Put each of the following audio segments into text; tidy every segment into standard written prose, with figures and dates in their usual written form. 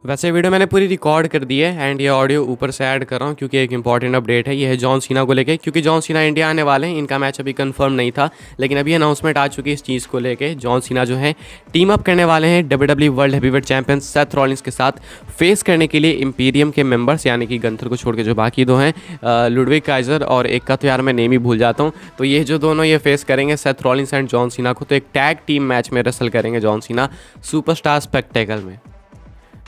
वैसे वीडियो मैंने पूरी रिकॉर्ड कर दी है एंड ये ऑडियो ऊपर से ऐड कर रहा हूँ क्योंकि एक इंपॉर्टेंट अपडेट है। ये है जॉन सीना को लेके, क्योंकि जॉन सीना इंडिया आने वाले हैं। इनका मैच अभी कंफर्म नहीं था, लेकिन अभी अनाउंसमेंट आ चुकी है इस चीज़ को लेके। जॉन सीना जो है टीम अप करने वाले हैं WWE world heavyweight champion Seth Rollins के साथ फेस करने के लिए इंपीरियम के मेंबर्स, यानी कि गंथर को छोड़ के जो बाकी दो हैं, लुडविग काइजर और एक का तो यार मैं नेम ही भूल जाता हूँ। तो ये जो दोनों ये फेस करेंगे Seth Rollins and John Cena को, तो एक टैग टीम मैच में रेसल करेंगे जॉन सीना सुपरस्टार स्पेक्टेकल में।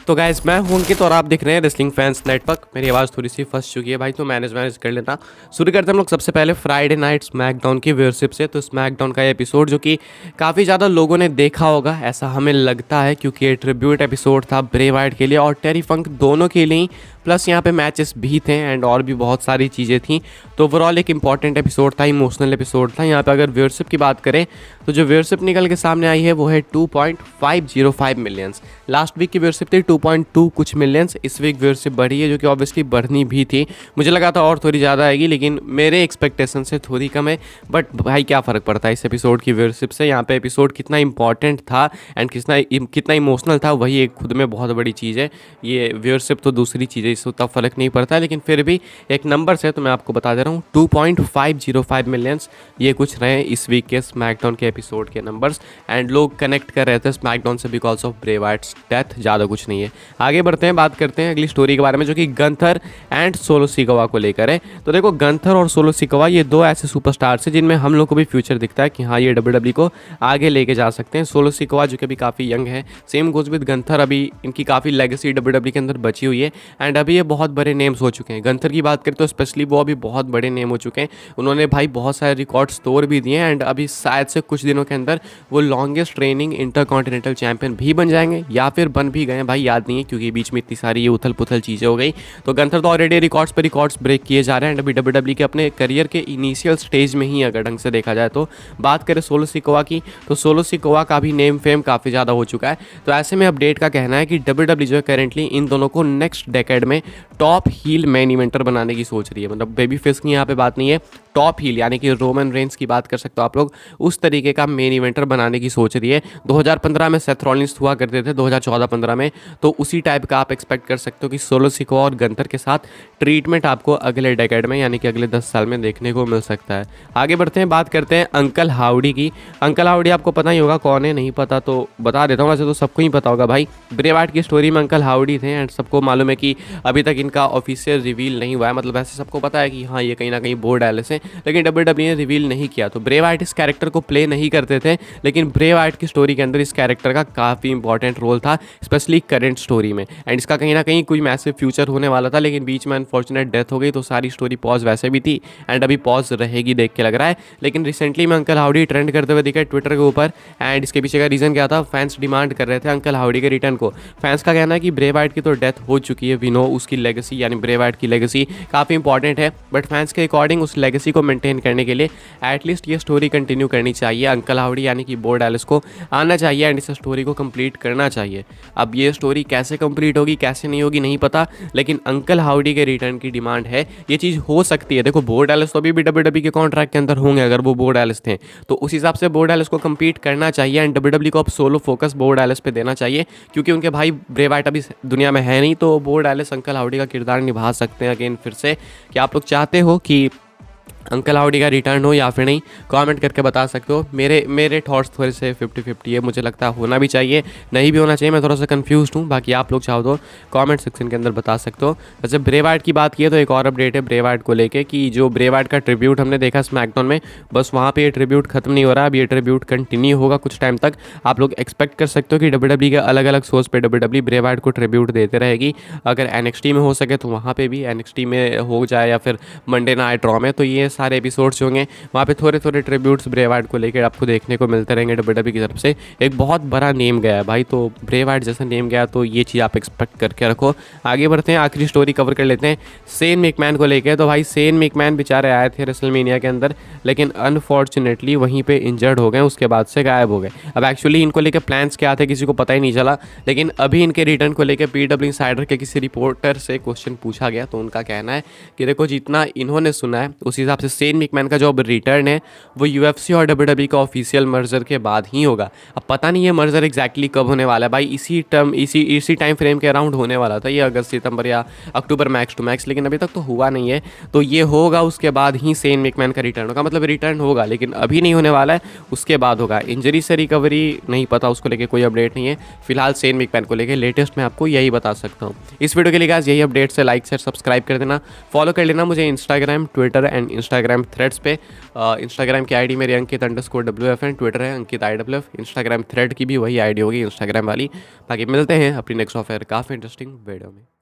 तो गाइस मैं हूं अंकित और आप देख रहे हैं रेसलिंग फैंस नेटवर्क। मेरी आवाज़ थोड़ी सी फंस चुकी है भाई, तो मैनेज कर लेना। शुरू करते हैं हम लोग सबसे पहले फ्राइडे नाइट स्मैकडाउन की व्यूअरशिप से। तो स्मैकडाउन का एपिसोड जो कि काफ़ी ज़्यादा लोगों ने देखा होगा, ऐसा हमें लगता है, क्योंकि ये ट्रिब्यूट एपिसोड था ब्रे वाइट के लिए और टेरी फंक दोनों के लिए, प्लस यहाँ पे मैचेस भी थे एंड और भी बहुत सारी चीज़ें थी। तो ओवरऑल एक इंपॉर्टेंट एपिसोड था, इमोशनल एपिसोड था। यहाँ पे अगर व्यूअरशिप की बात करें तो जो व्यूअरशिप निकल के सामने आई है वो है 2.505 मिलियंस। लास्ट वीक की व्यूअरशिप थी 2.2 कुछ मिलियंस। इस वीक व्यूअरशिप बढ़ी है, जो कि ऑब्वियसली बढ़नी भी थी। मुझे लगा था और थोड़ी ज़्यादा आएगी, लेकिन मेरे एक्सपेक्टेशन से थोड़ी कम है। बट भाई क्या फ़र्क पड़ता है इस एपिसोड की व्यूअरशिप से। यहाँ पे एपिसोड कितना इंपॉर्टेंट था एंड कितना इमोशनल था, वही एक खुद में बहुत बड़ी चीज़ है। ये व्यूअरशिप तो दूसरी चीज़ है, इससे उतना फ़र्क नहीं पड़ता, लेकिन फिर भी एक नंबर से तो मैं आपको बता दे रहा हूँ 2.505 मिलियंस ये कुछ रहे इस वीक के स्मैकडाउन के एपिसोड के नंबर्स। एंड लोग कनेक्ट कर रहे थे स्मैकडाउन से बिकॉज ऑफ ब्रे वाइट्स डेथ, ज़्यादा कुछ नहीं है। आगे बढ़ते हैं, बात करते हैं अगली स्टोरी के बारे में, जो कि गंथर एंड सोलो सिकोवा को लेकर है। तो देखो, गंथर और सोलो सिकोवा ये दो ऐसे सुपरस्टार्स हैं जिनमें हम लोग को भी फ्यूचर दिखता है कि हाँ ये WWE को आगे लेके जा सकते हैं। सोलो सिकोवा जो कि अभी काफ़ी यंग है, सेम गोज विद गंथर, अभी इनकी काफ़ी लेगेसी WWE के अंदर बची हुई है एंड अभी ये बहुत बड़े नेम्स हो चुके हैं। गंथर की बात करें तो स्पेशली वो अभी बहुत बड़े नेम हो चुके हैं। उन्होंने भाई बहुत सारे रिकॉर्ड्स तोड़ भी दिए हैं एंड अभी शायद से कुछ दिनों के अंदर वो लॉन्गेस्ट ट्रेनिंग इंटरकॉन्टिनेंटल चैंपियन भी बन जाएंगे, या फिर बन भी गए भाई, याद नहीं है क्योंकि बीच में इतनी सारी ये उथल पुथल चीज़ें हो गई। तो गंथर तो ऑलरेडी रिकॉर्ड्स पे रिकॉर्ड्स ब्रेक किए जा रहे हैं एंड अभी WWE के अपने करियर के इनिशियल स्टेज में ही, अगर ढंग से देखा जाए तो। बात करें सोलो सिकोवा की, तो सोलो सिकोवा का भी नेम फेम काफ़ी ज़्यादा हो चुका है। तो ऐसे में अपडेट का कहना है कि WWE जो है करेंटली इन दोनों को नेक्स्ट डेकेड में टॉप हील मेन इवेंटर बनाने की सोच रही है। मतलब बेबी फेस की यहाँ पे बात नहीं है, टॉप हील यानी कि रोमन रेंस की बात कर सकते हो आप लोग, उस तरीके का मेन इवेंटर बनाने की सोच रही है। 2015 में सेथ रॉलिंस हुआ करते थे, 2014-15 में, तो उसी टाइप का आप एक्सपेक्ट कर सकते हो कि सोलो सिकोवा और गंथर के साथ ट्रीटमेंट आपको अगले डेकेड में यानी कि अगले 10 साल में देखने को मिल सकता है। आगे बढ़ते हैं, बात करते हैं अंकल हाउडी की। अंकल हाउडी आपको पता ही होगा कौन है, नहीं पता तो बता देता हूँ, वैसे तो सबको ही पता होगा भाई। ब्रे वाइट की स्टोरी में अंकल हाउडी थे एंड सबको मालूम है कि अभी तक इनका ऑफिशियल रिवील नहीं हुआ है। मतलब वैसे सबको पता है कि हाँ ये कहीं ना कहीं बोर्ड एलिस है, लेकिन WWE ने रिवील नहीं किया। तो ब्रे वाइट इस कैरेक्टर को प्ले नहीं करते थे, लेकिन ब्रे वाइट की स्टोरी के अंदर इस कैरेक्टर का काफ़ी इंपॉर्टेंट रोल था, स्पेशली करंट स्टोरी में। एंड इसका कहीं ना कहीं कोई मैसिव फ्यूचर होने वाला था, लेकिन बीच में अनफॉर्चुनेट डेथ हो गई, तो सारी स्टोरी पॉज वैसे भी थी एंड अभी पॉज रहेगी देख के लग रहा है। लेकिन रिसेंटली में अंकल हाउडी ट्रेंड करते हुए दिखे ट्विटर के ऊपर एंड इसके पीछे का रीज़न क्या था, फैंस डिमांड कर रहे थे अंकल हाउडी के रिटर्न को। फैंस का कहना है कि ब्रे वाइट की तो डेथ हो चुकी है, वी नो उसकी लेगेसी यानी ब्रे वाइट की लेगेसी काफ़ी इंपॉर्टेंट है, बट फैंस के अकॉर्डिंग उस लेगेसी को मेंटेन करने के लिए एटलीस्ट ये स्टोरी कंटिन्यू करनी चाहिए। अंकल हाउडी यानी कि बोर्ड एलिस को आना चाहिए एंड इस स्टोरी को कंप्लीट करना चाहिए। अब ये स्टोरी कैसे कंप्लीट होगी कैसे नहीं होगी नहीं पता, लेकिन अंकल हाउडी के रिटर्न की डिमांड है, ये चीज़ हो सकती है। देखो बोर्ड एलिस तो अभी भी WWE के कॉन्ट्रैक्ट के अंदर होंगे, अगर वो बोर्ड एलिस थे तो उस हिसाब से बोर्ड एलिस को कंप्लीट करना चाहिए एंड WWE को अब सोलो फोकस बोर्ड एलिस पे देना चाहिए, क्योंकि उनके भाई ब्रे वाइट अभी दुनिया में है नहीं। तो बोर्ड एलिस अंकल हाउडी का किरदार निभा सकते हैं अगेन फिर से। क्या आप लोग चाहते हो कि अंकल हाउडी का रिटर्न हो या फिर नहीं, कमेंट करके बता सकते हो। मेरे थॉट्स थोड़े से 50-50 है, मुझे लगता है होना भी चाहिए नहीं भी होना चाहिए, मैं थोड़ा सा कंफ्यूज हूँ। बाकी आप लोग चाहो तो कमेंट सेक्शन के अंदर बता सकते हो। वैसे ब्रे वाइट की बात की है तो एक और अपडेट है ब्रे वाइट को लेके कि जो ब्रे वाइट का ट्रिब्यूट हमने देखा स्मैकडाउन में, बस वहाँ पे ये ट्रिब्यूट खत्म नहीं हो रहा, अब ये ट्रिब्यूट कंटिन्यू होगा कुछ टाइम तक। आप लोग एक्सपेक्ट कर सकते हो कि WWE के अलग अलग शोज़ पे WWE ब्रे वाइट को ट्रिब्यूट देते रहेगी। अगर NXT में हो सके तो वहाँ पर भी NXT में हो जाए या फिर मंडे नाइट रॉ में, तो ये सारे एपिसोड्स होंगे वहाँ पे थोड़े थोड़े ट्रिब्यूट्स ब्रे वाइट को लेकर आपको देखने को मिलते रहेंगे WWE की तरफ से। एक बहुत बड़ा नेम गया है भाई, तो ब्रे वाइट जैसा नेम गया तो ये चीज़ आप एक्सपेक्ट करके रखो। आगे बढ़ते हैं, आखिरी स्टोरी कवर कर लेते हैं शेन मैकमैन को लेकर। तो भाई शेन मैकमैन बेचारे आए थे रेसलमेनिया के अंदर, लेकिन अनफॉर्चुनेटली वहीं पर इंजर्ड हो गए, उसके बाद से गायब हो गए। अब एक्चुअली इनको लेकर प्लान्स क्या थे किसी को पता ही नहीं चला, लेकिन अभी इनके रिटर्न को लेकर PW इनसाइडर के किसी रिपोर्टर से क्वेश्चन पूछा गया तो उनका कहना है कि देखो जितना इन्होंने सुना है उस हिसाब से सेन मैकमैन का जो अब रिटर्न है वो UFC और WWE का ऑफिशियल मर्जर के बाद ही होगा। अब पता नहीं है मर्जर एग्जैक्टली कब होने वाला है भाई, इसी टाइम फ्रेम के अराउंड होने वाला था, ये अगस्त सितंबर या अक्टूबर मैक्स टू मैक्स, लेकिन अभी तक तो हुआ नहीं है। तो ये होगा उसके बाद ही सेन मैकमैन का रिटर्न होगा, मतलब रिटर्न होगा लेकिन अभी नहीं होने वाला है, उसके बाद होगा। इंजरी से रिकवरी नहीं पता, उसको लेके कोई अपडेट नहीं है फिलहाल। सेन मैकमैन को लेके लेटेस्ट मैं आपको यही बता सकता हूँ। इस वीडियो के लिए गाइस यही अपडेट से लाइक शेयर सब्सक्राइब कर देना, फॉलो कर लेना मुझे Instagram, Twitter and Instagram threads पे। इंस्टाग्राम की आईडी मेरी अंकित_WFN, ट्विटर है अंकित IWF, इंस्टाग्राम थ्रेड की भी वही आईडी होगी इंस्टाग्राम वाली। बाकी मिलते हैं अपनी नेक्स्ट ऑफर काफ़ी इंटरेस्टिंग वीडियो में।